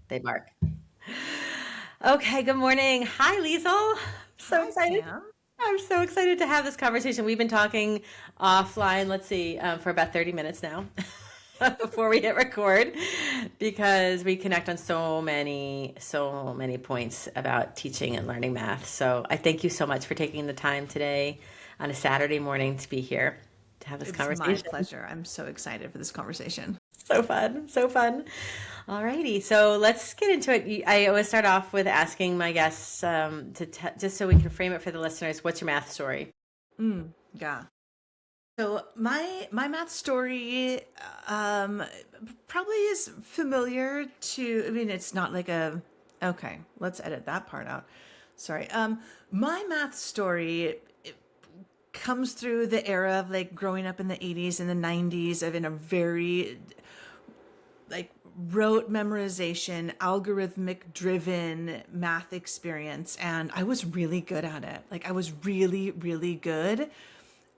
They bark. Okay, good morning. Hi, Liesl. So Hi, excited. Pam. I'm so excited to have this conversation. We've been talking offline, let's see, for about 30 minutes now before we hit record because we connect on so many points about teaching and learning math. So I thank you so much for taking the time today on a Saturday morning to be here to have this It's my conversation. pleasure. I'm so excited for this conversation. So fun, so fun. Alrighty, so let's get into it. I always start off with asking my guests just so we can frame it for the listeners. What's your math story? Yeah. So my math story um probably is familiar to, I mean, it's not like a, okay, let's edit that part out. Sorry. My math story, it comes through the era of like growing up in the 80s and the 90s of in a very like rote memorization, algorithmic driven math experience. And I was really good at it. Like I was really, really good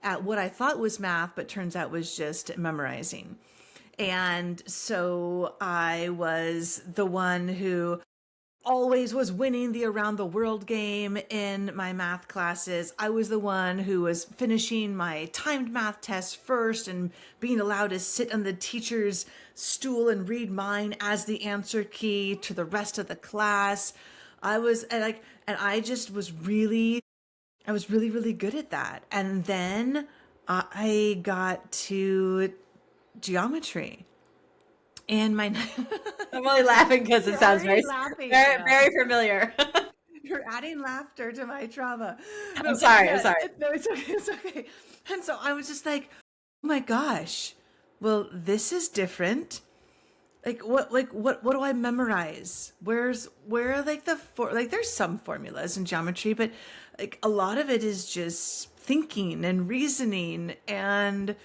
at what I thought was math, but turns out was just memorizing. And so I was the one who always was winning the around the world game in my math classes. I was the one who was finishing my timed math tests first and being allowed to sit on the teacher's stool and read mine as the answer key to the rest of the class. I just was really, I was really, really good at that. And then I got to geometry. And my I'm only laughing because it you're sounds already laughing. I very, know. very familiar. You're adding laughter to my trauma. I'm No, sorry. I'm yeah, sorry. no, it's okay. It's okay. And so I was just like, oh my gosh, well, this is different. What do I memorize? Where are like like there's some formulas in geometry, but like a lot of it is just thinking and reasoning and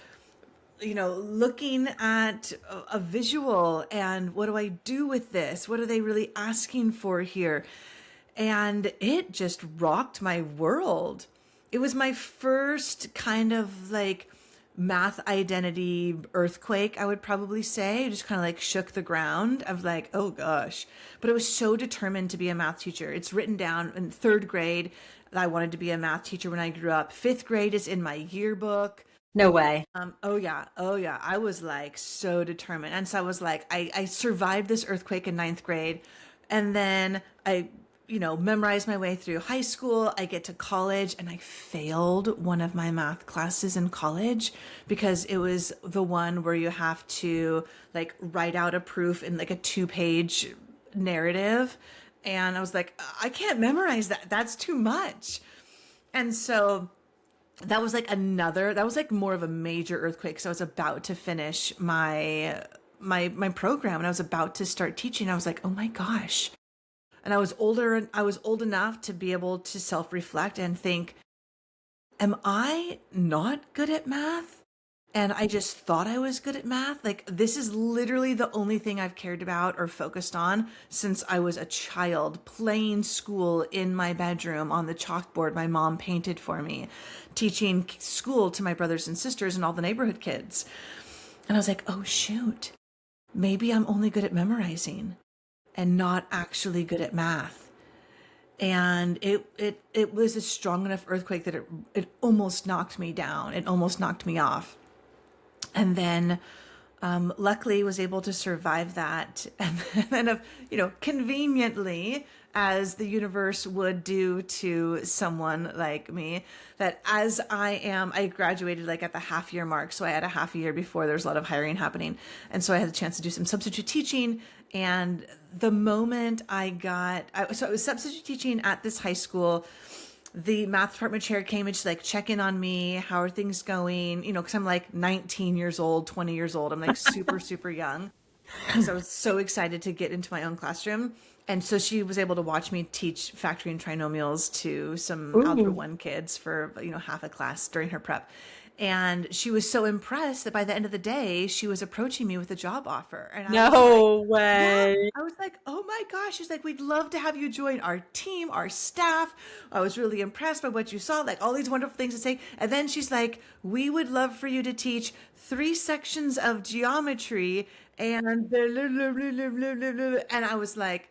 looking at a visual and what do I do with this? What are they really asking for here? And it just rocked my world. It was my first kind of like math identity earthquake, I would probably say. It just kind of like shook the ground of like, oh gosh. But I was so determined to be a math teacher. It's written down in third grade that I wanted to be a math teacher when I grew up. Fifth grade is in my yearbook. No way. Oh yeah, oh yeah. I was like so determined. And so I was like, I survived this earthquake in ninth grade. And then I, memorized my way through high school. I get to college and I failed one of my math classes in college because it was the one where you have to like write out a proof in like a 2-page narrative. And I was like, I can't memorize that. That's too much. And so that was like more of a major earthquake. So I was about to finish my program and I was about to start teaching. I was like, oh my gosh. And I was older and I was old enough to be able to self-reflect and think, am I not good at math? And I just thought I was good at math. Like, this is literally the only thing I've cared about or focused on since I was a child, playing school in my bedroom on the chalkboard my mom painted for me, teaching school to my brothers and sisters and all the neighborhood kids. And I was like, oh, shoot, maybe I'm only good at memorizing and not actually good at math. And it was a strong enough earthquake that it almost knocked me down. It almost knocked me off. And then luckily was able to survive that. And then conveniently, as the universe would do to someone like me, that as I graduated like at the half year mark. So I had a half a year before there was a lot of hiring happening. And so I had the chance to do some substitute teaching. And the moment so I was substitute teaching at this high school. The math department chair came and just like check in on me. How are things going? Because I'm like 19 years old, 20 years old. I'm like super, super young. So I was so excited to get into my own classroom. And so she was able to watch me teach factoring trinomials to some Algebra Ooh. 1 kids for, half a class during her prep. And she was so impressed that by the end of the day, she was approaching me with a job offer. And I was like, No yeah, way. I was like, oh my gosh. She's like, we'd love to have you join our team, our staff. I was really impressed by what you saw, like all these wonderful things to say. And then she's like, we would love for you to teach 3 sections of geometry and and I was like,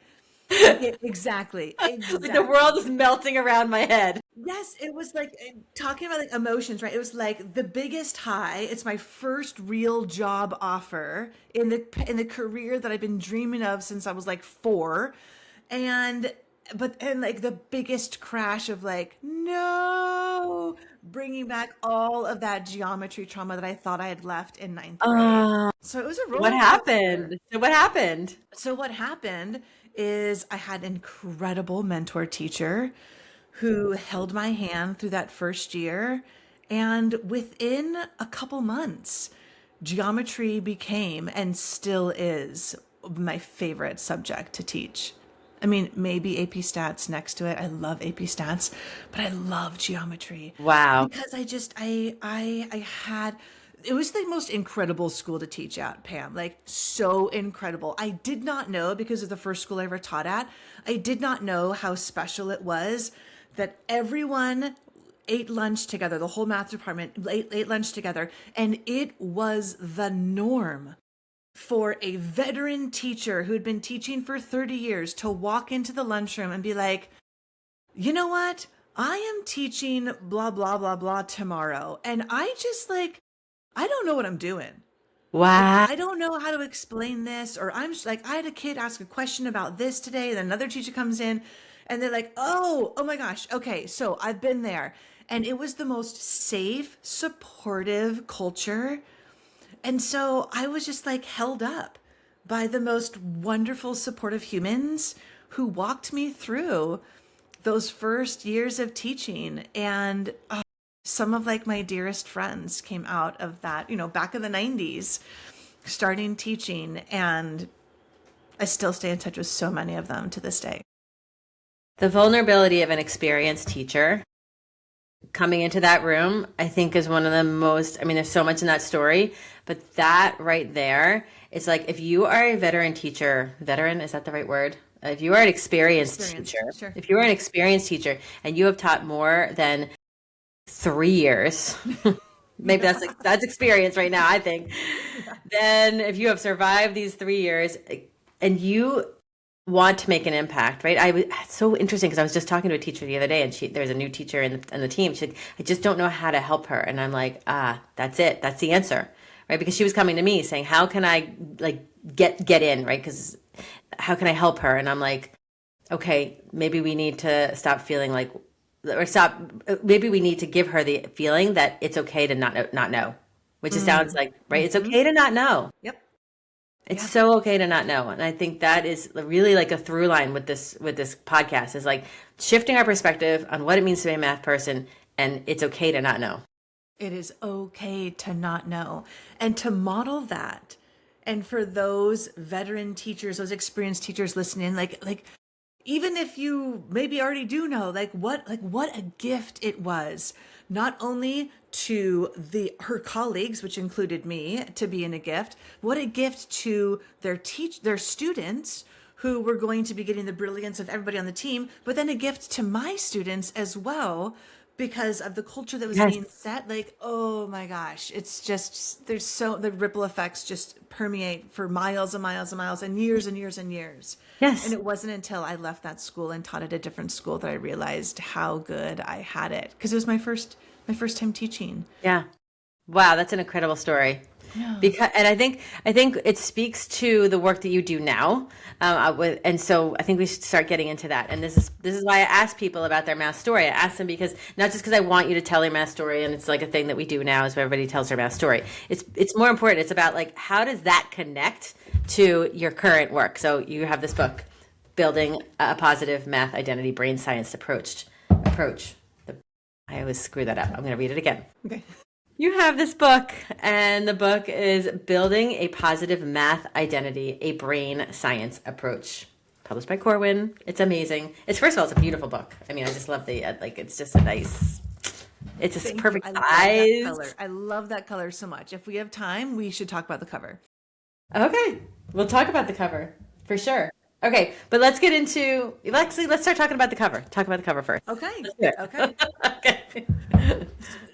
exactly, Like the world is exactly. melting around my head. Yes, it was like talking about like emotions, right? It was like the biggest high. It's my first real job offer in the career that I've been dreaming of since I was like 4. And and like the biggest crash of like no, bringing back all of that geometry trauma that I thought I had left in ninth grade. Uh, So it was a what roller coaster. happened? So what happened? So what happened is I had an incredible mentor teacher who held my hand through that first year. And within a couple months, geometry became and still is my favorite subject to teach. I mean, maybe AP Stats next to it. I love AP Stats, but I love geometry Wow. because I had it was the most incredible school to teach at, Pam. Like so incredible. I did not know because of the first school I ever taught at. I did not know how special it was that everyone ate lunch together. The whole math department ate lunch together, and it was the norm for a veteran teacher who'd been teaching for 30 years to walk into the lunchroom and be like, you know what? I am teaching blah, blah, blah, blah tomorrow. And I just like, I don't know what I'm doing. Like, Wow. I don't know how to explain this. Or I'm just like, I had a kid ask a question about this today. And another teacher comes in and they're like, oh my gosh. Okay. So I've been there. And it was the most safe, supportive culture. And so I was just like held up by the most wonderful, supportive humans who walked me through those first years of teaching. And some of like my dearest friends came out of that, back in the 90s, starting teaching. And I still stay in touch with so many of them to this day. The vulnerability of an experienced teacher coming into that room, I think is one of the most, I mean, there's so much in that story, but that right there, it's like if you are a veteran, is that the right word? If you are an experienced Experience, teacher, sure. if you are an experienced teacher and you have taught more than 3 years, maybe that's experience right now, I think. Yeah. Then if you have survived these 3 years and you want to make an impact, right? It's so interesting because I was just talking to a teacher the other day, and there's a new teacher in the team. She's like, I just don't know how to help her, and I'm like, that's it, that's the answer, right? Because she was coming to me saying, how can I like get in, right? Because how can I help her? And I'm like, okay, maybe we need to stop feeling like, or stop. Maybe we need to give her the feeling that it's okay to not know, which it sounds like, right? It's Mm-hmm. okay to not know. Yep. It's Yeah. so okay to not know. And I think that is really like a through line with this podcast is like shifting our perspective on what it means to be a math person, and it's okay to not know. It is okay to not know and to model that. And for those veteran teachers, those experienced teachers listening, like even if you maybe already do know, what a gift it was, not only to her colleagues, which included me, to be in a gift, what a gift to their students who were going to be getting the brilliance of everybody on the team, but then a gift to my students as well because of the culture that was Yes. being set. Like, oh my gosh, it's just the ripple effects just permeate for miles and miles and miles and years and years and years. And Yes. it wasn't until I left that school and taught at a different school that I realized how good I had it, because it was my first time teaching. Yeah. Wow, that's an incredible story. Yeah. Because, and I think it speaks to the work that you do now, and so I think we should start getting into that. And this is why I ask people about their math story. I ask them because not just because I want you to tell your math story, and it's like a thing that we do now, is where everybody tells their math story. It's more important. It's about like how does that connect to your current work. So you have this book, building a positive math identity brain science approach. I always screw that up. I'm going to read it again. Okay. You have this book, and the book is Building a Positive Math Identity, a Brain Science Approach. Published by Corwin. It's amazing. First of all, it's a beautiful book. I mean, I just love it's just it's a Thank you. perfect I love that color. size. I love that color so much. If we have time, we should talk about the cover. Okay, we'll talk about the cover for sure. Okay, but let's get into, let's start talking about the cover. Talk about the cover first. Okay. Let's do it. Okay. Okay.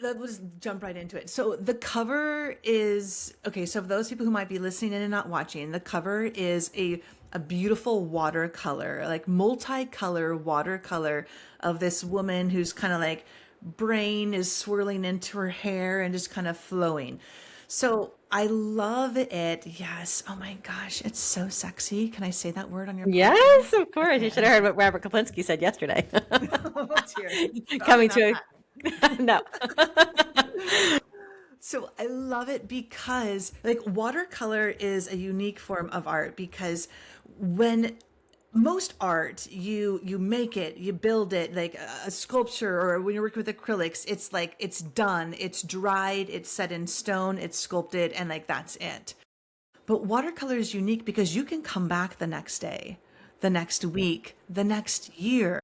Let's jump right into it. So the cover is okay. So for those people who might be listening in and not watching, the cover is a beautiful watercolor, like multicolor watercolor of this woman who's kind of like brain is swirling into her hair and just kind of flowing. So I love it. Yes. Oh my gosh, it's so sexy. Can I say that word on your podcast? Yes, of course. You Okay. should have heard what Robert Kaplinsky said yesterday. Oh dear. Probably Coming not to that. no. So I love it because like watercolor is a unique form of art because when most art you make it, you build it like a sculpture, or when you're working with acrylics, it's like it's done, it's dried, it's set in stone, it's sculpted, and like that's it. But watercolor is unique because you can come back the next day, the next week, the next year,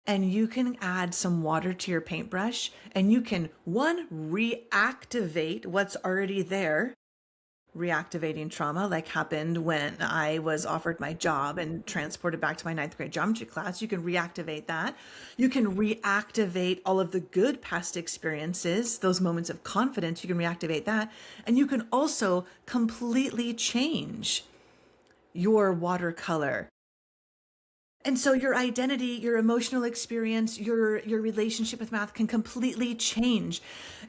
and you can add some water to your paintbrush and you can, one, reactivate what's already there. Reactivating trauma, like happened when I was offered my job and transported back to my ninth grade geometry class. You can reactivate that. You can reactivate all of the good past experiences, those moments of confidence. You can reactivate that. And you can also completely change your watercolor. And so your identity, your emotional experience, your relationship with math can completely change.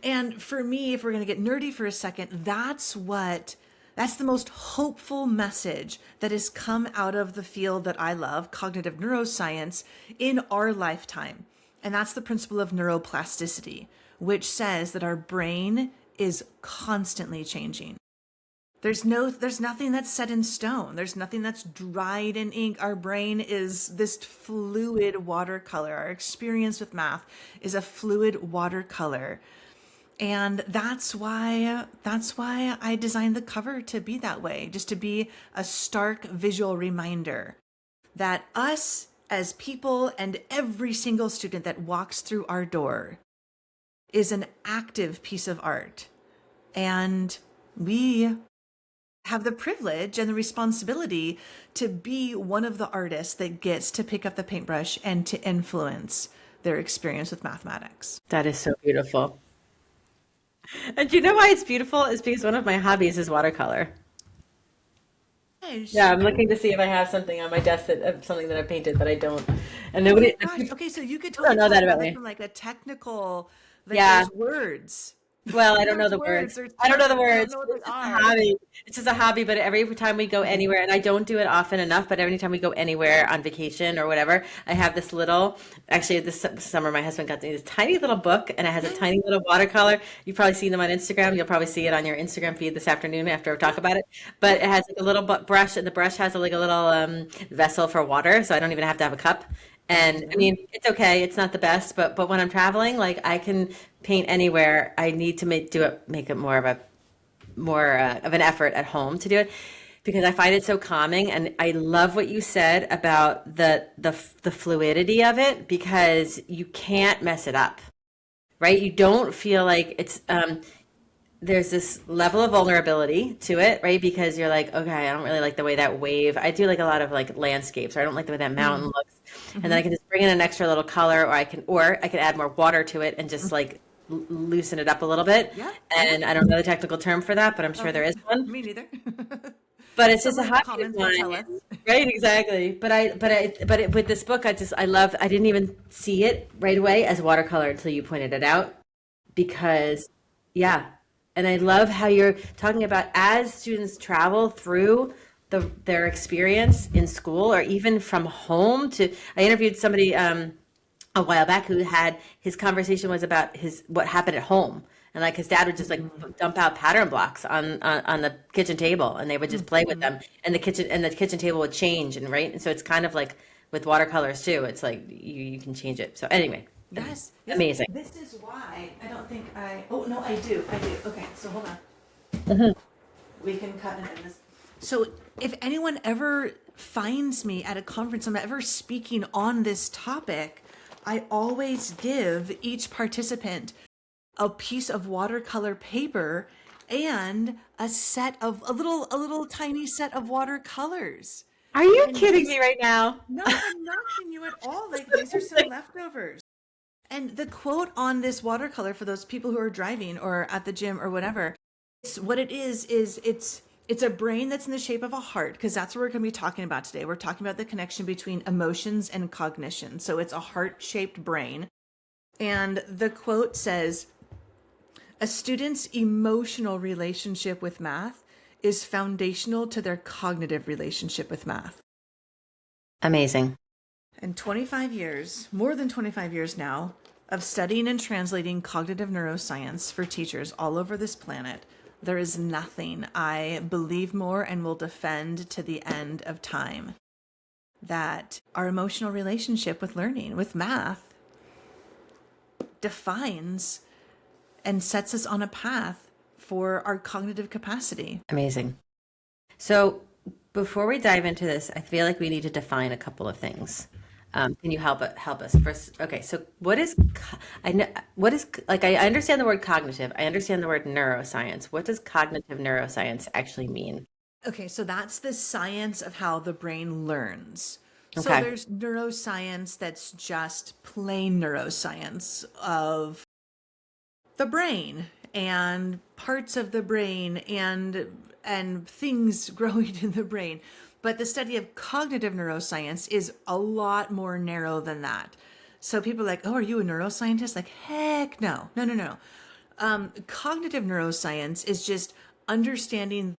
And for me, if we're going to get nerdy for a second, that's the most hopeful message that has come out of the field that I love, cognitive neuroscience, in our lifetime. And that's the principle of neuroplasticity, which says that our brain is constantly changing. There's nothing that's set in stone. There's nothing that's dried in ink. Our brain is this fluid watercolor. Our experience with math is a fluid watercolor. And that's why I designed the cover to be that way, just to be a stark visual reminder that us as people and every single student that walks through our door is an active piece of art. And we have the privilege and the responsibility to be one of the artists that gets to pick up the paintbrush and to influence their experience with mathematics. That is so beautiful. And you know why it's beautiful? Is because one of my hobbies is watercolor. Gosh. Yeah, I'm looking to see if I have something on my desk that something that I painted, but I don't. And Oh my nobody, gosh. Okay, so you could don't totally know talk that about about that me. from like a technical, like Yeah. there's words. Well, I don't know There's the words, words. there's I don't know the terms, I don't words. know what they It's just a are. hobby. It's just a hobby, but every time we go anywhere, and I don't do it often enough, but every time we go anywhere on vacation or whatever, I have this little, actually this summer my husband got me this tiny little book and it has a tiny little watercolor. You've probably seen them on Instagram. You'll probably see it on your Instagram feed this afternoon after we talk about it. But it has like a little brush, and the brush has like a little vessel for water, so I don't even have to have a cup. And I mean, it's okay. It's not the best, but when I'm traveling, like I can paint anywhere. I need to make it more of an effort at home to do it because I find it so calming. And I love what you said about the fluidity of it because you can't mess it up, right? You don't feel like it's there's this level of vulnerability to it, right? Because you're like, okay, I don't really like the way that wave. I do like a lot of like landscapes, or I don't like the way that mountain looks. And then I can just bring in an extra little color, or I can add more water to it and just like loosen it up a little bit. Yeah. And I don't know the technical term for that, but I'm sure there Okay. is one. Me neither. But it's just a Someone in the hobby of comments will tell mine, us. right? Exactly. With this book, I love. I didn't even see it right away as watercolor until you pointed it out because, yeah. And I love how you're talking about as students travel through their experience in school or even from home to, I interviewed somebody a while back who had his conversation was about what happened at home. And like his dad would just like dump out pattern blocks on the kitchen table and they would just play with them and the kitchen table would change and so it's kind of like with watercolors too. It's like you can change it. So anyway, Yes. amazing. This is why I don't think oh no, I do. Okay, so hold on. We can cut it in this. So if anyone ever finds me at a conference, I'm ever speaking on this topic, I always give each participant a piece of watercolor paper and a little tiny set of watercolors. Are you And kidding me right now? no, I'm not kidding you at all. Like, these are some leftovers. And the quote on this watercolor for those people who are driving or at the gym or whatever, it's what it is it's a brain that's in the shape of a heart, because that's what we're going to be talking about today. We're talking about the connection between emotions and cognition. So it's a heart-shaped brain. And the quote says, "A student's emotional relationship with math is foundational to their cognitive relationship with math." Amazing. And 25 years, more than 25 years now, of studying and translating cognitive neuroscience for teachers all over this planet, there is nothing I believe more and will defend to the end of time that our emotional relationship with learning, with math, defines and sets us on a path for our cognitive capacity. Amazing. So before we dive into this, I feel like we need to define a couple of things. Can you help us first? Okay, so what is I know what is like I understand the word cognitive. I understand the word neuroscience. What does cognitive neuroscience actually mean? Okay, so that's the science of how the brain learns. So Okay. there's neuroscience that's just plain neuroscience of the brain and parts of the brain and things growing in the brain. But the study of cognitive neuroscience is a lot more narrow than that. So people are like, "Oh, are you a neuroscientist?" Like, heck no. No, no, no. Cognitive neuroscience is just understanding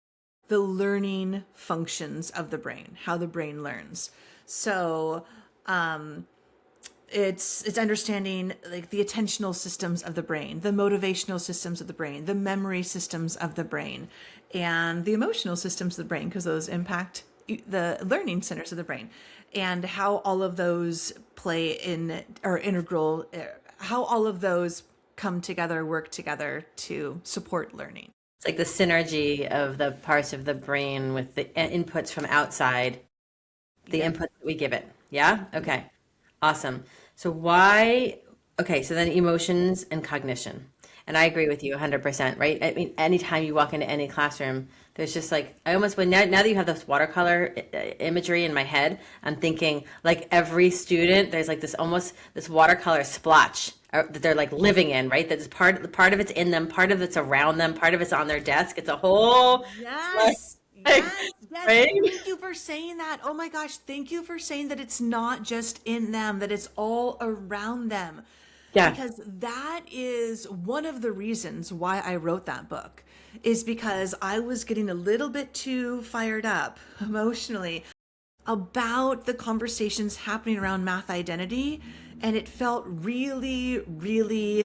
the learning functions of the brain, how the brain learns. So it's understanding like the attentional systems of the brain, the motivational systems of the brain, the memory systems of the brain, and the emotional systems of the brain, because those impact the learning centers of the brain, and how all of those play in or integral, how all of those come together, work together to support learning. It's like the synergy of the parts of the brain with the inputs from outside, the Yeah. inputs that we give it. Yeah? Okay. Awesome. So why, okay, so then emotions and cognition. And I agree with you 100%, right? I mean, anytime you walk into any classroom, there's just like, I almost, when now that you have this watercolor imagery in my head, I'm thinking like every student, there's like this almost this watercolor splotch that they're like living in, right? That's part of it's in them, part of it's around them, part of it's on their desk. It's a whole, Yes. like, Yes. Yes. right? Thank you for saying that. Oh my gosh. Thank you for saying that it's not just in them, that it's all around them. Yeah. Because that is one of the reasons why I wrote that book, is because I was getting a little bit too fired up emotionally about the conversations happening around math identity. And it felt really, really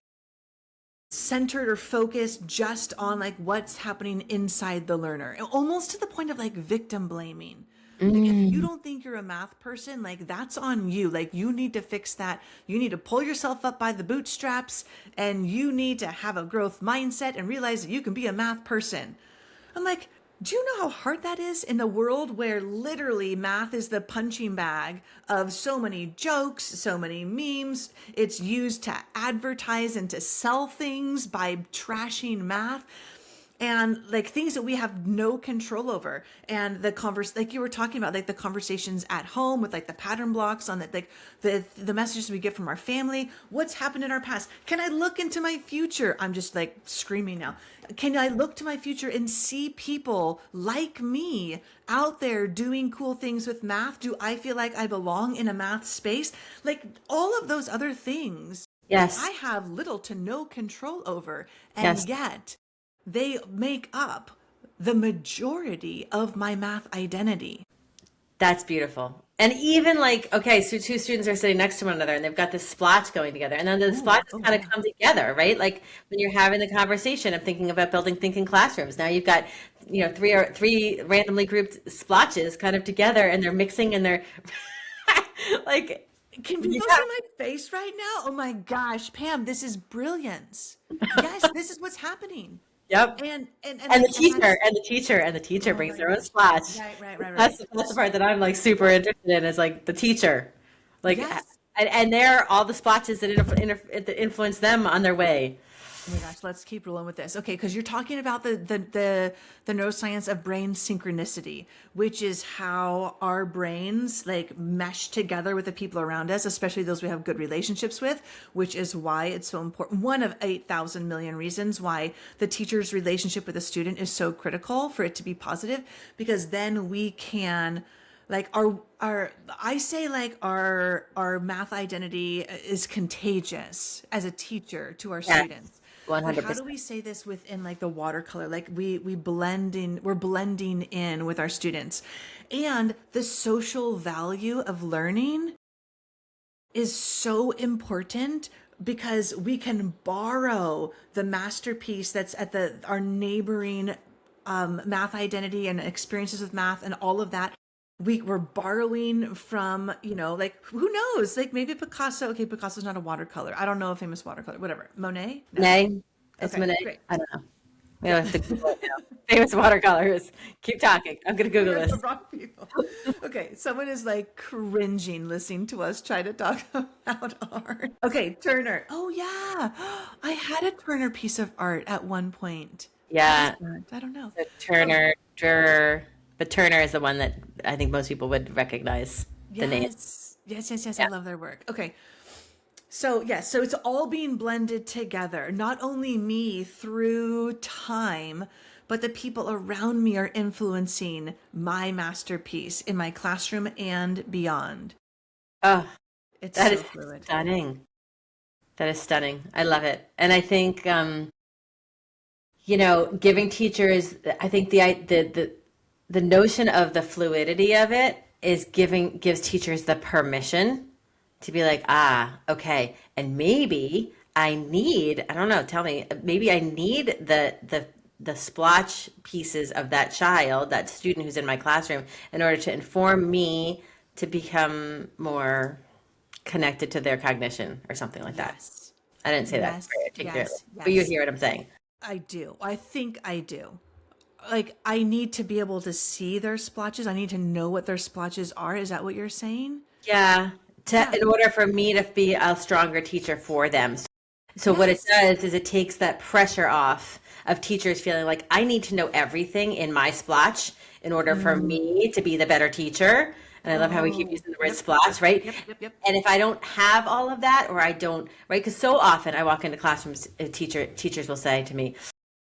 centered or focused just on like what's happening inside the learner, almost to the point of like victim blaming. Like, if you don't think you're a math person, like that's on you. Like, you need to fix that. You need to pull yourself up by the bootstraps, and you need to have a growth mindset and realize that you can be a math person. I'm like, do you know how hard that is in a world where literally math is the punching bag of so many jokes, so many memes? It's used to advertise and to sell things by trashing math, and like things that we have no control over. And the like you were talking about, like the conversations at home with like the pattern blocks on like the messages we get from our family, what's happened in our past. Can I look into my future? I'm just like screaming now. Can I look to my future and see people like me out there doing cool things with math? Do I feel like I belong in a math space? Like all of those other things Yes. I have little to no control over, and Yes. yet they make up the majority of my math identity. That's beautiful. And even like, okay, so two students are sitting next to one another and they've got this splotch going together. And then the splotches Oh kind of yeah. come together, right? Like when you're having the conversation of thinking about building thinking classrooms. Now you've got, three randomly grouped splotches kind of together and they're mixing and they're like, Can yeah, people see my face right now? Oh my gosh, Pam, this is brilliance. Yes, this is what's happening. yep. And And the and that's teacher oh brings my their own gosh. splash. Right. That's the part that I'm like super interested in is like the teacher, like, Yes. and they're all the splotches that that influence them on their way. Oh my gosh, let's keep rolling with this. Okay, because you're talking about the neuroscience of brain synchronicity, which is how our brains like mesh together with the people around us, especially those we have good relationships with, which is why it's so important. One of 8,000 million reasons why the teacher's relationship with a student is so critical for it to be positive, because then we can like our I say like our math identity is contagious as a teacher to our Yes, students. But how do 100%. we say this within like the watercolor? Like we're blending in with our students. And the social value of learning is so important because we can borrow the masterpiece that's at the our neighboring math identity and experiences with math and all of that. We're borrowing from, like who knows? Like maybe Picasso. Okay, Picasso's not a watercolor. I don't know a famous watercolor. Whatever. Monet? No. Monet? It's Okay, Monet? great. I don't know. We don't have to Google it now. Famous watercolors. Keep talking. I'm going to We Google are the this. wrong people. Okay, someone is like cringing listening to us try to talk about art. Okay, Turner. Oh yeah, I had a Turner piece of art at one point. What was Yeah. that? I don't know. So Oh, Turner, Durer, but Turner is the one that I think most people would recognize the name. yes, yes, yes, yes. I Yeah. love their work. Okay, so yes, so it's all being blended together. Not only me through time, but the people around me are influencing my masterpiece in my classroom and beyond. Oh, It's that so is fluid. stunning. That is stunning. I love it. And I think, giving teachers, I think the notion of the fluidity of it is gives teachers the permission to be like, okay, and maybe I don't know, tell me, maybe I need the splotch pieces of that child, that student who's in my classroom, in order to inform me to become more connected to their cognition or something like that. Yes. I didn't say that very Yes, articulately, yes, but you yes. hear what I'm saying. I do. I think I do. Like, I need to be able to see their splotches. I need to know what their splotches are. Is that what you're saying? Yeah, Yeah. in order for me to be a stronger teacher for them. So what it Yes. does is it takes that pressure off of teachers feeling like I need to know everything in my splotch in order for me to be the better teacher. And I love how we keep Oh, using the word yep, splotch, right? yep, yep, yep. And if I don't have all of that, or I don't, right? Because so often I walk into classrooms, teachers will say to me,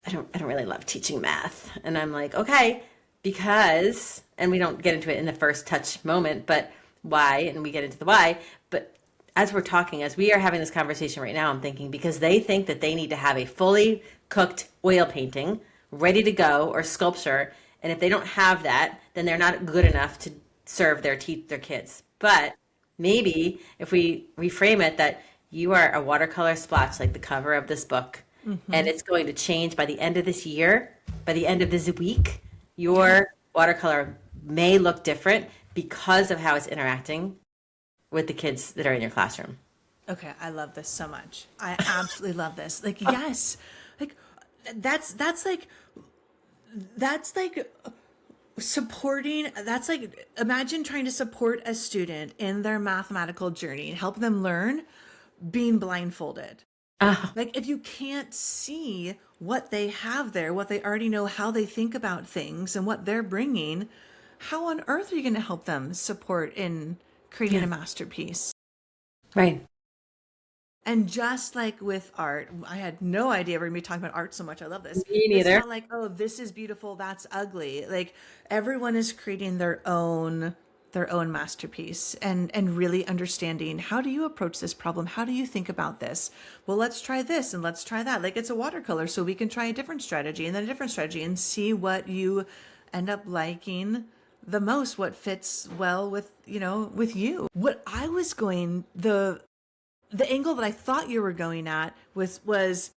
I don't really love teaching math. And I'm like, okay, because, and we don't get into it in the first touch moment, but why? And we get into the why. But as we're talking, as we are having this conversation right now, I'm thinking because they think that they need to have a fully cooked oil painting ready to go or sculpture. And if they don't have that, then they're not good enough to serve their kids. But maybe if we reframe it that you are a watercolor splotch like the cover of this book, and it's going to change by the end of this year, by the end of this week, Yeah. your watercolor may look different because of how it's interacting with the kids that are in your classroom. Okay, I love this so much. I absolutely love this. Like, yes. Like that's like supporting that's like imagine trying to support a student in their mathematical journey and help them learn being blindfolded. Ah, Like if you can't see what they have there, what they already know, how they think about things and what they're bringing, how on earth are you going to help them support in creating yeah, a masterpiece? right. And just like with art, I had no idea we're going to be talking about art so much. I love this. Me It's neither. not like, oh, this is beautiful, that's ugly. Like everyone is creating their own masterpiece and really understanding how do you approach this problem? How do you think about this? Well, let's try this and let's try that. Like it's a watercolor, so we can try a different strategy and then a different strategy and see what you end up liking the most, what fits well with you. What I was going the angle that I thought you were going at was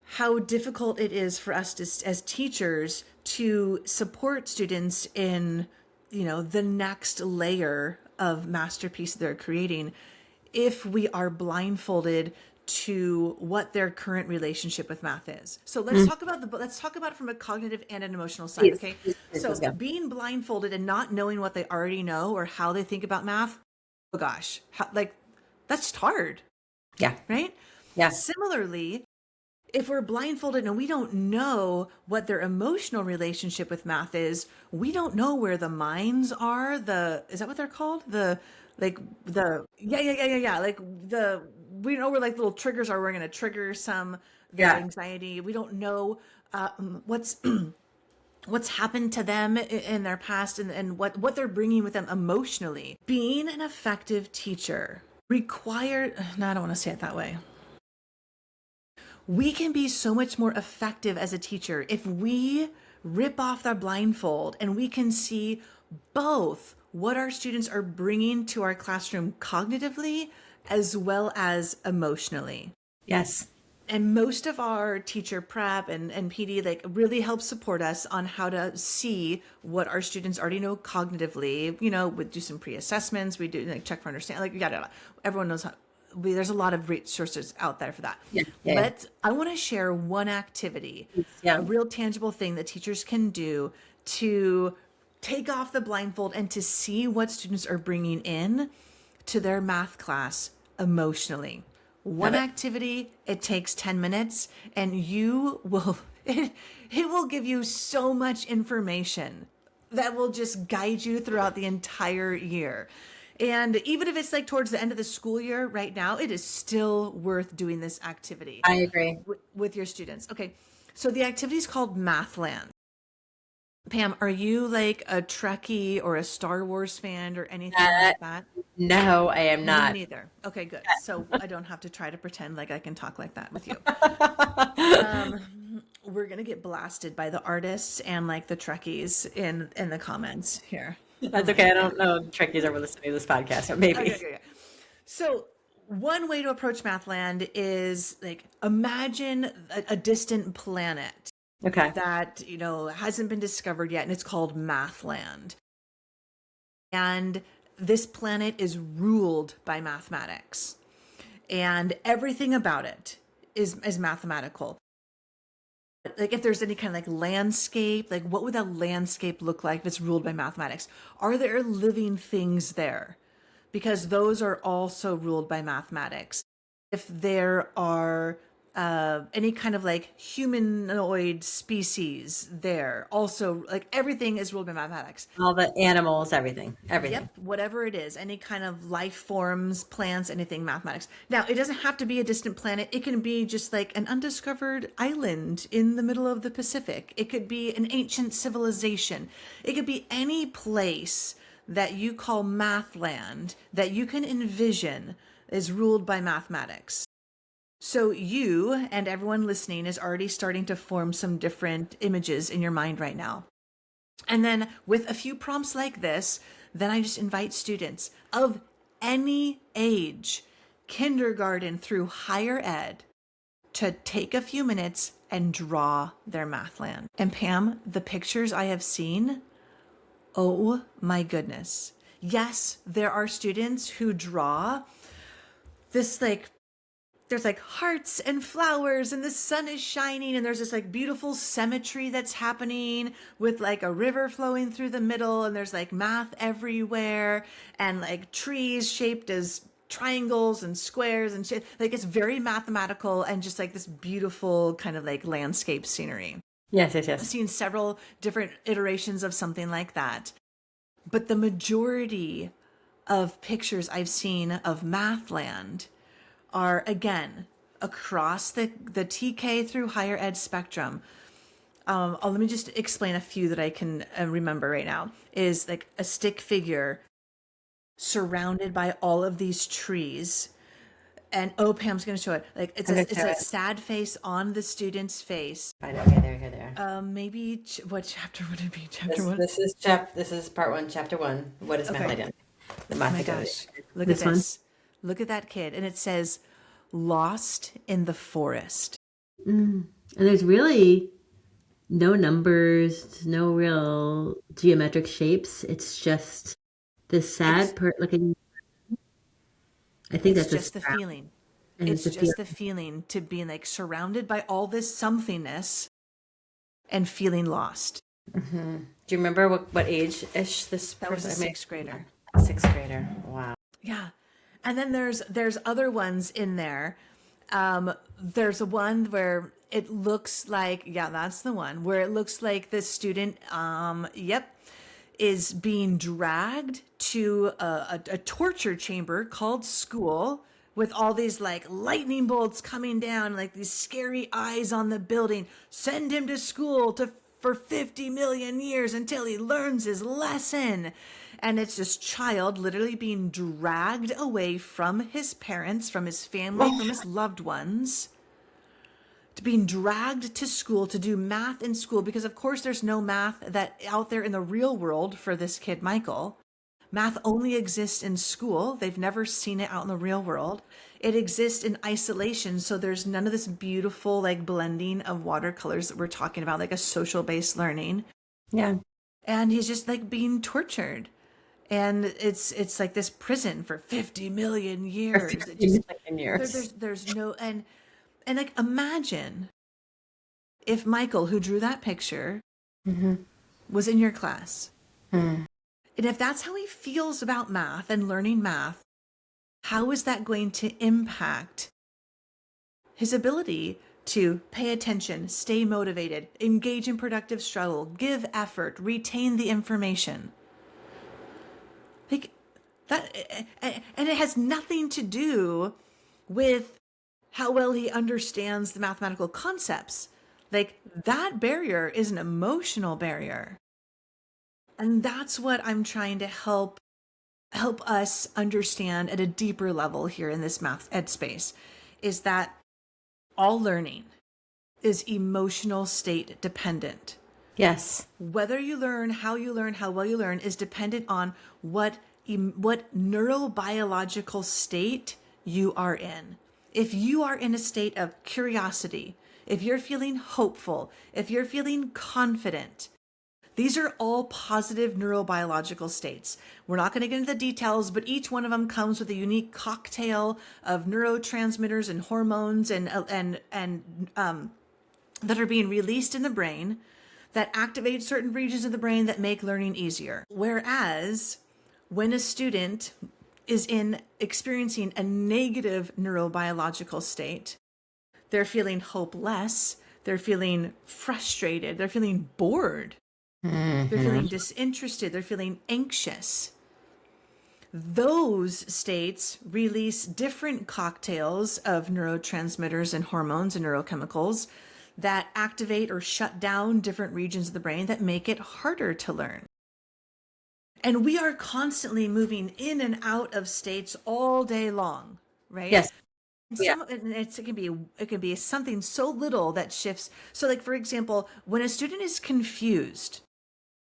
how difficult it is for us as teachers to support students in the next layer of masterpiece they're creating if we are blindfolded to what their current relationship with math is. So let's talk about it from a cognitive and an emotional side, Please, okay? please, please, So let's go. being blindfolded and not knowing what they already know or how they think about math, oh gosh, like that's hard, Yeah, right? yeah. Similarly, if we're blindfolded and we don't know what their emotional relationship with math is, we don't know where the minds are. Is that what they're called? Yeah. Like we know where like little triggers are. We're going to trigger their Yeah. anxiety. We don't know what's what's happened to them in their past, and what they're bringing with them emotionally. Being an effective teacher required, no, I don't want to say it that way. We can be so much more effective as a teacher if we rip off the blindfold and we can see both what our students are bringing to our classroom cognitively as well as emotionally. Yes. And most of our teacher prep and PD like really helps support us on how to see what our students already know cognitively. You know, we do some pre-assessments, we do like check for understanding, like yada. Everyone knows there's a lot of resources out there for that. Yeah. I want to share one activity, Yeah. a real tangible thing that teachers can do to take off the blindfold and to see what students are bringing in to their math class emotionally. One activity, it takes 10 minutes, and it will give you so much information that will just guide you throughout the entire year. And even if it's like towards the end of the school year right now, it is still worth doing this activity I agree. with your students. Okay, so the activity is called Mathland. Pam, are you like a Trekkie or a Star Wars fan or anything like that? No, I am Me not. neither. Okay, good. So I don't have to try to pretend like I can talk like that with you. We're gonna get blasted by the artists and like the Trekkies in the comments here. That's okay. I don't know if Trekkies are listening to this podcast, but maybe. Okay. So one way to approach Mathland is like imagine a distant planet Okay. that hasn't been discovered yet, and it's called Mathland. And this planet is ruled by mathematics, and everything about it is mathematical. Like if there's any kind of like landscape, like what would that landscape look like if it's ruled by mathematics? Are there living things there? Because those are also ruled by mathematics. If there are any kind of like humanoid species there, also like everything is ruled by mathematics. All the animals, everything. Yep, whatever it is, any kind of life forms, plants, anything, mathematics. Now, it doesn't have to be a distant planet. It can be just like an undiscovered island in the middle of the Pacific. It could be an ancient civilization. It could be any place that you call Mathland that you can envision is ruled by mathematics. So you and everyone listening is already starting to form some different images in your mind right now. And then with a few prompts like this, then I just invite students of any age, kindergarten through higher ed, to take a few minutes and draw their Mathland. And Pam, the pictures I have seen, oh my goodness. Yes, there are students who draw this like, there's like hearts and flowers and the sun is shining and there's this like beautiful symmetry that's happening with like a river flowing through the middle and there's like math everywhere and like trees shaped as triangles and squares and shit. Like it's very mathematical and just like this beautiful kind of like landscape scenery. Yes. I've seen several different iterations of something like that. But the majority of pictures I've seen of Mathland are, again, across the TK through higher ed spectrum. Let me just explain a few that I can remember right now. Is like a stick figure surrounded by all of these trees. And Pam's going to show it. Like it's a sad face on the student's face. I know. Okay, there. Maybe what chapter would it be? Chapter one. This is part 1, chapter 1. What is math identity? Oh my gosh! Look at this. Look at that kid, and it says, "Lost in the forest." And there's really no numbers, no real geometric shapes. It's just this sad looking. I think that's just the feeling. It's just the feeling to be like surrounded by all this somethingness and feeling lost. Mm-hmm. Do you remember what age-ish this That was a sixth grader. Sixth grader. Wow. Yeah. And then there's other ones in there. There's a one where it looks like, yeah, that's the one where it looks like the student, is being dragged to a torture chamber called school with all these like lightning bolts coming down, like these scary eyes on the building. Send him to school for 50 million years until he learns his lesson. And it's this child literally being dragged away from his parents, from his family, from his loved ones, to being dragged to school to do math in school, because of course there's no math that out there in the real world for this kid, Michael. Math only exists in school. They've never seen it out in the real world. It exists in isolation. So there's none of this beautiful like blending of watercolors that we're talking about, like a social based learning. Yeah. And he's just like being tortured. And it's like this prison for 50 million years. 50 million years. There's no, and like imagine if Michael, who drew that picture, was in your class. And if that's how he feels about math and learning math, how is that going to impact his ability to pay attention, stay motivated, engage in productive struggle, give effort, retain the information? Like that, and it has nothing to do with how well he understands the mathematical concepts. Like that barrier is an emotional barrier. And that's what I'm trying to help us understand at a deeper level here in this math ed space, is that all learning is emotional state dependent. Yes. Whether you learn, how well you learn is dependent on what neurobiological state you are in. If you are in a state of curiosity, if you're feeling hopeful, if you're feeling confident, these are all positive neurobiological states. We're not going to get into the details, but each one of them comes with a unique cocktail of neurotransmitters and hormones and that are being released in the brain that activate certain regions of the brain that make learning easier. Whereas when a student is experiencing a negative neurobiological state, they're feeling hopeless, they're feeling frustrated, they're feeling bored, they're feeling disinterested, they're feeling anxious. Those states release different cocktails of neurotransmitters and hormones and neurochemicals that activate or shut down different regions of the brain that make it harder to learn. And we are constantly moving in and out of states all day long, right? Yes. It can be something so little that shifts. So like, for example, when a student is confused,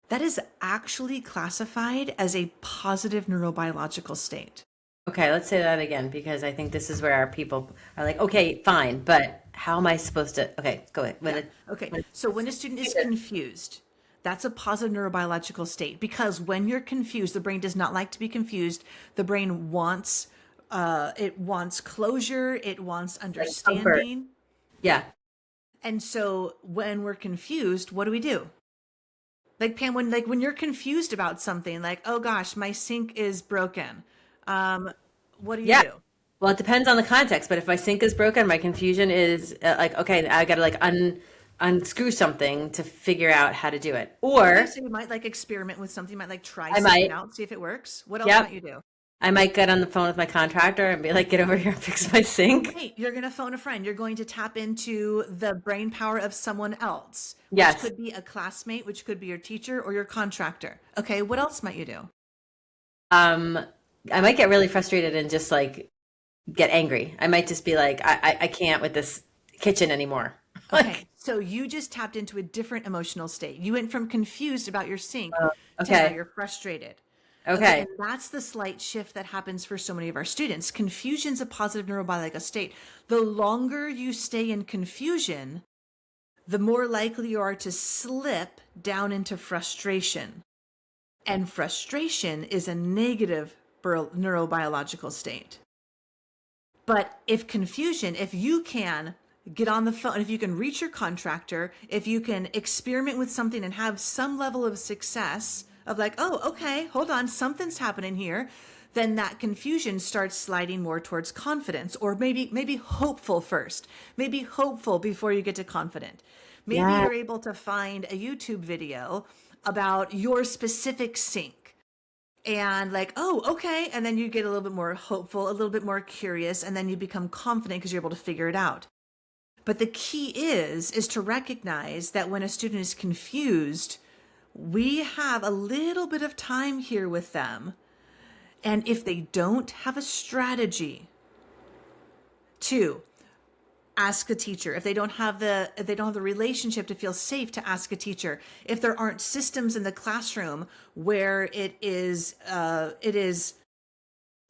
that is actually classified as a positive neurobiological state. Okay, let's say that again, because I think this is where our people are like, okay, fine, but how am I supposed to? Okay, go ahead. So when a student is confused, that's a positive neurobiological state, because when you're confused, the brain does not like to be confused. The brain wants closure. It wants understanding. Yeah. And so when we're confused, what do? Like Pam, when you're confused about something, like, oh gosh, my sink is broken. What do you do? Well, it depends on the context, but if my sink is broken, my confusion is like, okay, I got to like unscrew something to figure out how to do it. Or so you might like experiment with something, you might like try something out, see if it works. What else might you do? I might get on the phone with my contractor and be like, get over here and fix my sink. Hey, you're going to phone a friend. You're going to tap into the brain power of someone else. Yes. Which could be a classmate, which could be your teacher or your contractor. Okay, what else might you do? I might get really frustrated and just like get angry. I might just be like, I can't with this kitchen anymore. Okay, so you just tapped into a different emotional state. You went from confused about your sink to now you're frustrated. Okay. And that's the slight shift that happens for so many of our students. Confusion's a positive neurobiological state. The longer you stay in confusion, the more likely you are to slip down into frustration. And frustration is a negative neurobiological state. But if you can get on the phone, if you can reach your contractor, if you can experiment with something and have some level of success of like, oh, okay, hold on, something's happening here, then that confusion starts sliding more towards confidence, or maybe hopeful first. Maybe hopeful before you get to confident. Maybe Yeah. you're able to find a YouTube video about your specific sink and like, oh, okay. And then you get a little bit more hopeful, a little bit more curious, and then you become confident because you're able to figure it out. But the key is to recognize that when a student is confused, we have a little bit of time here with them. And if they don't have a strategy to ask a teacher, if they don't have the relationship to feel safe to ask a teacher, if there aren't systems in the classroom where it is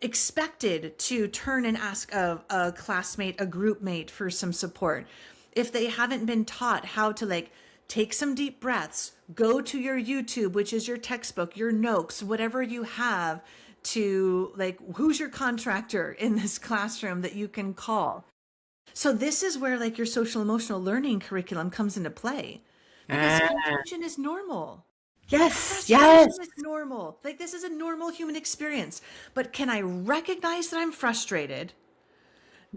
expected to turn and ask a classmate, a group mate for some support, if they haven't been taught how to like take some deep breaths, go to your YouTube, which is your textbook, your notes, whatever you have, to like, who's your contractor in this classroom that you can call. So this is where like your social emotional learning curriculum comes into play, because confusion is normal. Yes. Frustration Yes. is normal. Like, this is a normal human experience. But can I recognize that I'm frustrated?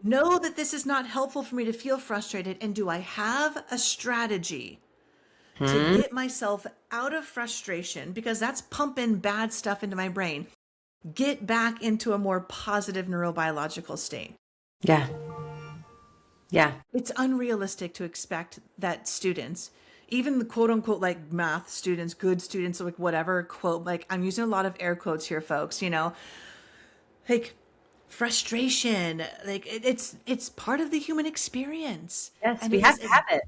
Know that this is not helpful for me to feel frustrated. And do I have a strategy to get myself out of frustration? Because that's pumping bad stuff into my brain. Get back into a more positive neurobiological state. Yeah. Yeah. It's unrealistic to expect that students, even the quote unquote like math students, good students, like whatever quote, like I'm using a lot of air quotes here, folks, you know, like frustration, like it's part of the human experience. Yes. And We have to have it.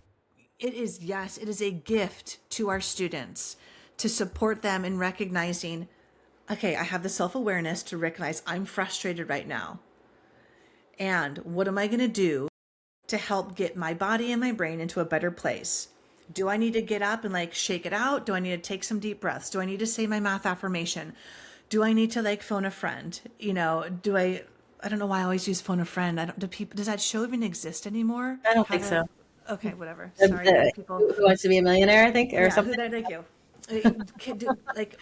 it is, yes, it is a gift to our students to support them in recognizing, okay, I have the self-awareness to recognize I'm frustrated right now. And what am I going to do to help get my body and my brain into a better place? Do I need to get up and like shake it out? Do I need to take some deep breaths? Do I need to say my math affirmation? Do I need to like phone a friend? You know, I don't know why I always use phone a friend. Does that show even exist anymore? I don't think so. Okay, whatever. The, Sorry, the- people. who wants to be a millionaire, I think, or Yeah, something. thank you. Like,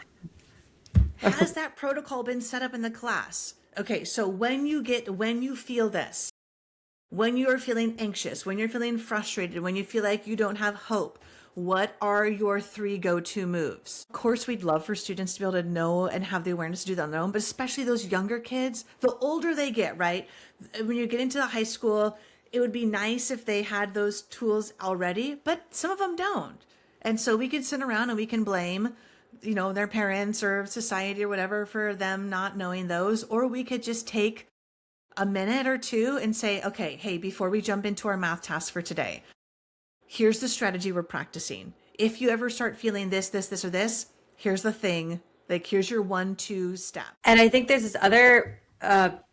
has that protocol been set up in the class? Okay, so when you feel this, when you are feeling anxious, when you're feeling frustrated, when you feel like you don't have hope, what are your 3 go-to moves? Of course, we'd love for students to be able to know and have the awareness to do that on their own, but especially those younger kids, the older they get, right? When you get into the high school, it would be nice if they had those tools already, but some of them don't. And so we can sit around and we can blame, you know, their parents or society or whatever for them not knowing those, or we could just take a minute or two and say, okay, hey, before we jump into our math task for today, here's the strategy we're practicing. If you ever start feeling this, or this, here's the thing. Like, here's your 1-2 step. And I think there's this other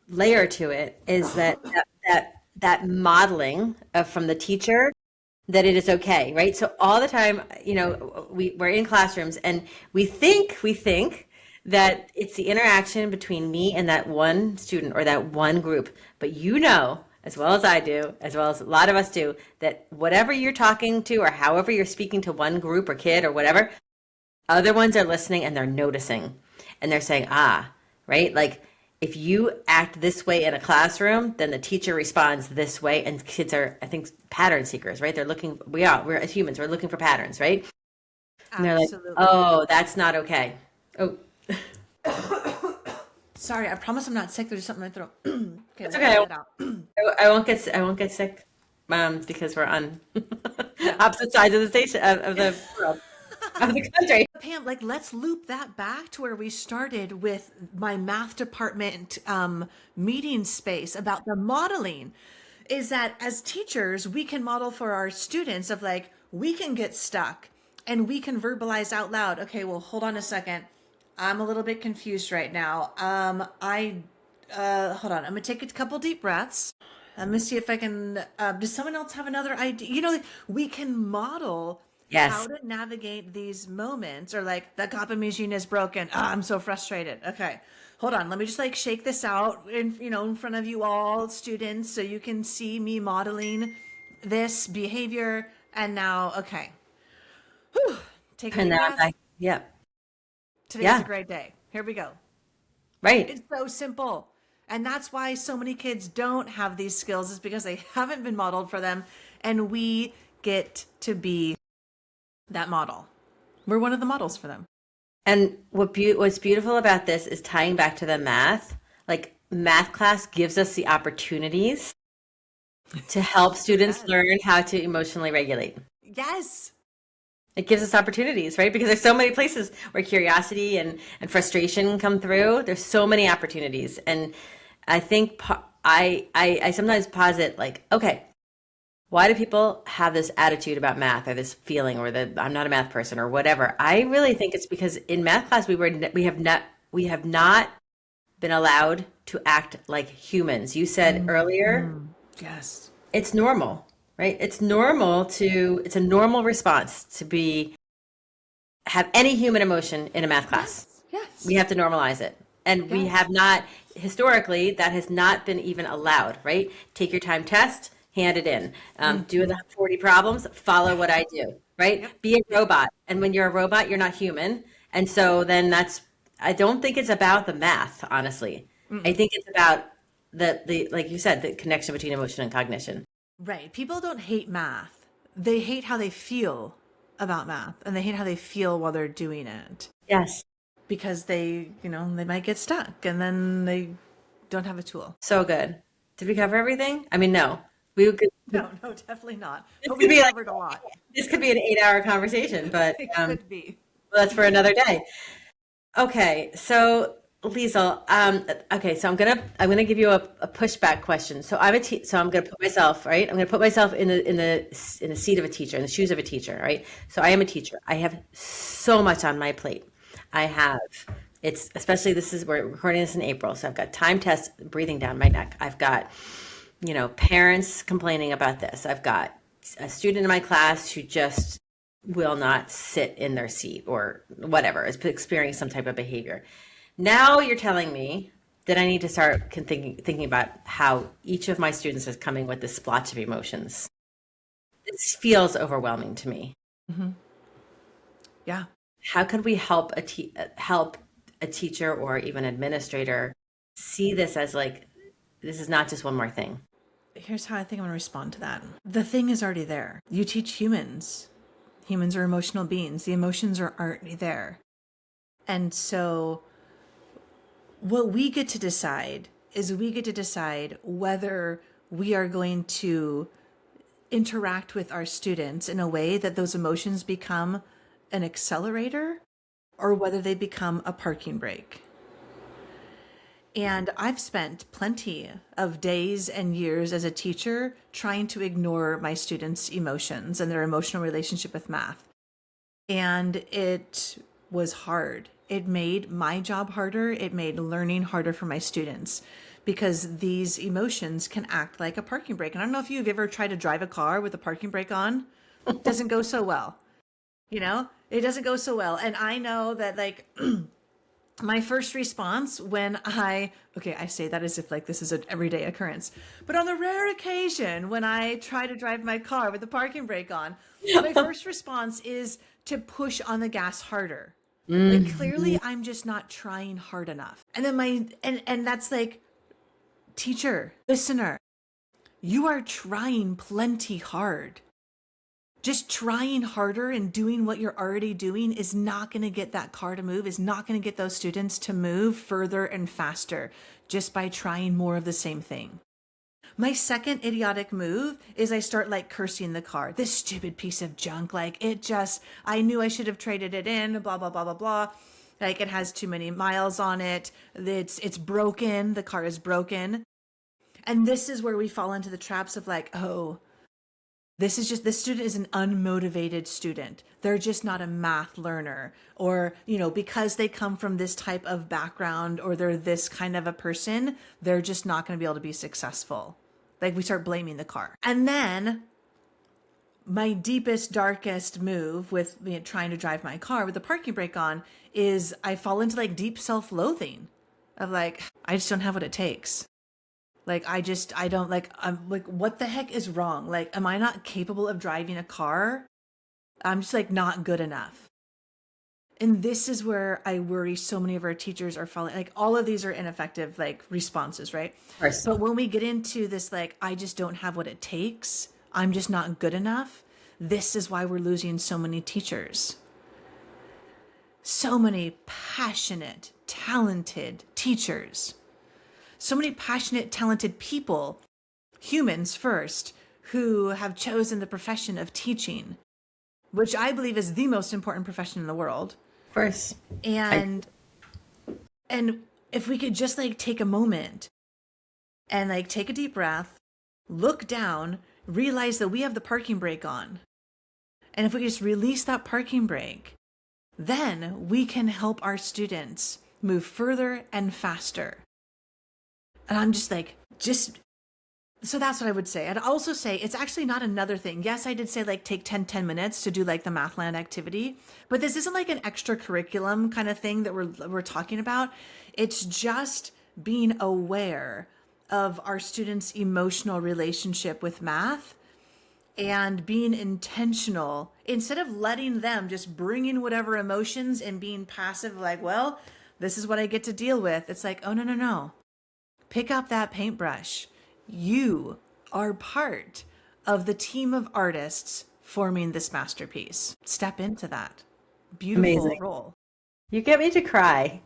layer to it, is that modeling from the teacher, that it is okay, right? So all the time, you know, we're in classrooms and we think that it's the interaction between me and that one student or that one group. But you know, as well as I do, as well as a lot of us do, that whatever you're talking to or however you're speaking to one group or kid or whatever, other ones are listening and they're noticing and they're saying, right? Like, if you act this way in a classroom, then the teacher responds this way. And kids are, I think, pattern seekers, right? We're as humans, we're looking for patterns, right? And they're like, oh, that's not okay. Oh, sorry, I promise I'm not sick. There's something in my throat. Okay, it's okay. That out. I won't get sick, because we're on opposite sides of the station of the world, of the country. Pam, like, let's loop that back to where we started with my math department meeting space about the modeling. Is that as teachers, we can model for our students of like, we can get stuck and we can verbalize out loud. Okay, well, hold on a second. I'm a little bit confused right now. Hold on. I'm gonna take a couple deep breaths. I'm gonna see if I can. Does someone else have another idea? You know, we can model how to navigate these moments, or like, the copy machine is broken. I'm so frustrated. Okay, hold on. Let me just like shake this out in front of you all, students, so you can see me modeling this behavior. And now, okay. Whew. Take a deep breath. Yep. Today's a great day. Here we go. Right. It's so simple. And that's why so many kids don't have these skills, is because they haven't been modeled for them. And we get to be that model. We're one of the models for them. And what's beautiful about this is tying back to the math. Like math class gives us the opportunities to help students Yes. learn how to emotionally regulate. Yes. It gives us opportunities, right? Because there's so many places where curiosity and frustration come through. There's so many opportunities. And I think I sometimes posit like, okay, why do people have this attitude about math or this feeling or that I'm not a math person or whatever? I really think it's because in math class we have not been allowed to act like humans. You said earlier, Yes. it's normal, right? It's a normal response to be have any human emotion in a math class. Yes. Yes. We have to normalize it. And we Yes. have not, historically, that has not been even allowed, right? Take your time test, hand it in. Do the 40 problems, follow what I do, right? Yep. Be a Yep. robot. And when you're a robot, you're not human. And so then I don't think it's about the math, honestly. I think it's about like you said, the connection between emotion and cognition. Right. People don't hate math. They hate how they feel about math, and they hate how they feel while they're doing it, Yes. because they might get stuck and then they don't have a tool. So good. Did we cover everything? I mean, no. We could, No, no, definitely not. this But could we be like covered a lot. this could be an 8-hour conversation, but It could be. well, that's for another day. Okay, so Liesl, okay, so I'm gonna give you a pushback question. So so I'm gonna put myself right. I'm gonna put myself in the seat of a teacher, in the shoes of a teacher, right? So I am a teacher. I have so much on my plate. I have it's especially we're recording this in April, so I've got time tests breathing down my neck. I've got parents complaining about this. I've got a student in my class who just will not sit in their seat or whatever, is experiencing some type of behavior. Now you're telling me that I need to start thinking about how each of my students is coming with this splotch of emotions. This feels overwhelming to me. Yeah. How could we help a teacher or even administrator see this as like this is not just one more thing? Here's how I think I'm going to respond to that. The thing is already there. You teach humans. Humans are emotional beings. The emotions are already there. And so what we get to decide is whether we are going to interact with our students in a way that those emotions become an accelerator, or whether they become a parking brake. And I've spent plenty of days and years as a teacher trying to ignore my students' emotions and their emotional relationship with math. And it was hard. It made my job harder. It made learning harder for my students, because these emotions can act like a parking brake. And I don't know if you've ever tried to drive a car with a parking brake on. It doesn't go so well. It doesn't go so well. And I know that, like, my first response I say that as if like this is an everyday occurrence, but on the rare occasion when I try to drive my car with the parking brake on, my first response is to push on the gas harder. Like, clearly I'm just not trying hard enough. And then and that's like, teacher, listener, you are trying plenty hard. Just trying harder and doing what you're already doing is not going to get that car to move, is not going to get those students to move further and faster just by trying more of the same thing. My second idiotic move is I start like cursing the car. This stupid piece of junk. Like, I knew I should have traded it in, blah, blah, blah, blah, blah. Like, it has too many miles on it. It's broken. The car is broken. And this is where we fall into the traps of like, oh, this student is an unmotivated student. They're just not a math learner. Or, because they come from this type of background, or they're this kind of a person, they're just not going to be able to be successful. Like, we start blaming the car. And then my deepest, darkest move with trying to drive my car with the parking brake on is I fall into like deep self-loathing of like, I just don't have what it takes. Like, I don't like, I'm like, what the heck is wrong? Like, am I not capable of driving a car? I'm just like not good enough. And this is where I worry so many of our teachers are falling. Like all of these are ineffective, like responses, right? Of course. But when we get into this, like, I just don't have what it takes, I'm just not good enough. This is why we're losing so many teachers. So many passionate, talented teachers. So many passionate, talented people, humans first, who have chosen the profession of teaching, which I believe is the most important profession in the world. Of course. And if we could just like take a moment and like take a deep breath, look down, realize that we have the parking brake on. And if we just release that parking brake, then we can help our students move further and faster. And I'm just like, so that's what I would say. I'd also say it's actually not another thing. Yes, I did say like take 10 minutes to do like the Mathland activity, but this isn't like an extra curriculum kind of thing that we're talking about. It's just being aware of our students' emotional relationship with math and being intentional instead of letting them just bring in whatever emotions and being passive, like, well, this is what I get to deal with. It's like, oh, no. Pick up that paintbrush. You are part of the team of artists forming this masterpiece. Step into that beautiful role. You get me to cry.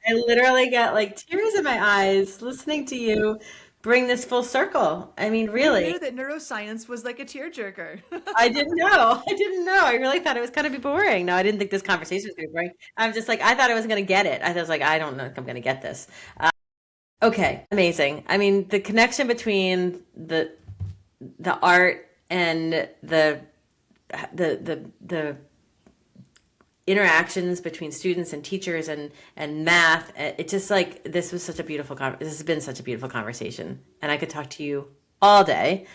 I literally get like tears in my eyes listening to you bring this full circle. I mean, really. I knew that neuroscience was like a tearjerker. I didn't know. I really thought it was going to be boring. No, I didn't think this conversation was going to be boring. I'm just like, I thought I was going to get it. I was like, I don't know if I'm going to get this. Okay, amazing. I mean, the connection between the art and the interactions between students and teachers and math, it just like this has been such a beautiful conversation, and I could talk to you all day.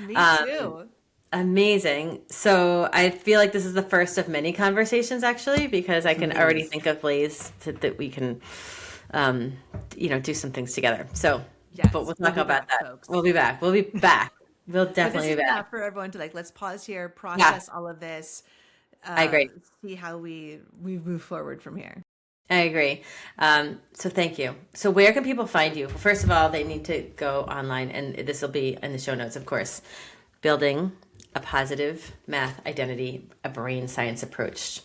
Me too. Amazing. So I feel like this is the first of many conversations, actually, because I can already think of ways that we can do some things together. So, yes, but we'll talk about that. Folks. We'll be back. We'll definitely be back. For everyone to like, let's pause here, process all of this. I agree. See how we move forward from here. I agree. So thank you. So where can people find you? Well, first of all, they need to go online, and this will be in the show notes, of course. Building a positive math identity, a brain science approach.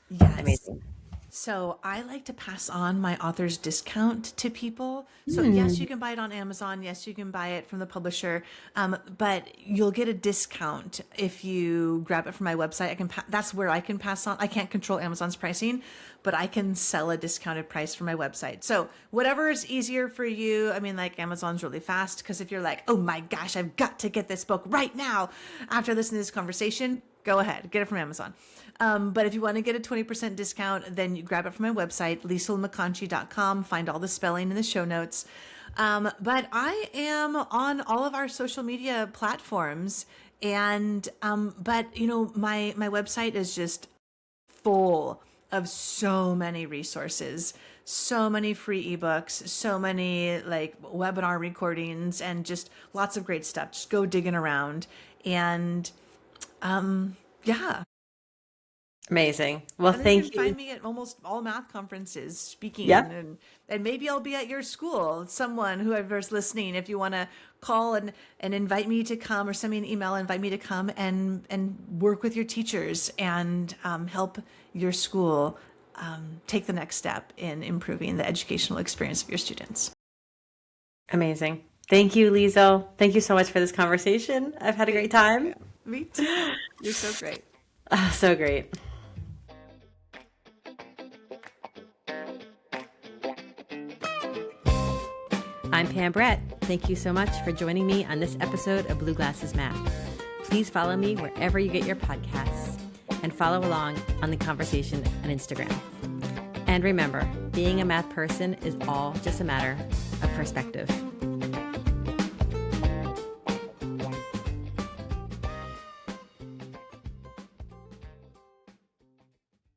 Yes. Amazing. So I like to pass on my author's discount to people. So yes, you can buy it on Amazon. Yes, you can buy it from the publisher. But you'll get a discount if you grab it from my website. That's where I can pass on. I can't control Amazon's pricing, but I can sell a discounted price for my website. So whatever is easier for you. I mean, like Amazon's really fast because if you're like, oh my gosh, I've got to get this book right now after listening to this conversation, go ahead, get it from Amazon. But if you want to get a 20% discount, then you grab it from my website, lieslmcconchie.com. Find all the spelling in the show notes. But I am on all of our social media platforms. And, but my website is just full of so many resources, so many free ebooks, so many like webinar recordings, and just lots of great stuff. Just go digging around. And, yeah. Amazing. Well, thank you. Find me at almost all math conferences speaking, Yep. and maybe I'll be at your school. Someone whoever's listening, if you want to call and invite me to come, or send me an email, invite me to come and work with your teachers and help your school take the next step in improving the educational experience of your students. Amazing. Thank you, Liesl. Thank you so much for this conversation. I've had a great time. Me too. You're so great. So great. I'm Pam Brett. Thank you so much for joining me on this episode of Blue Glasses Math. Please follow me wherever you get your podcasts and follow along on the conversation on Instagram. And remember, being a math person is all just a matter of perspective.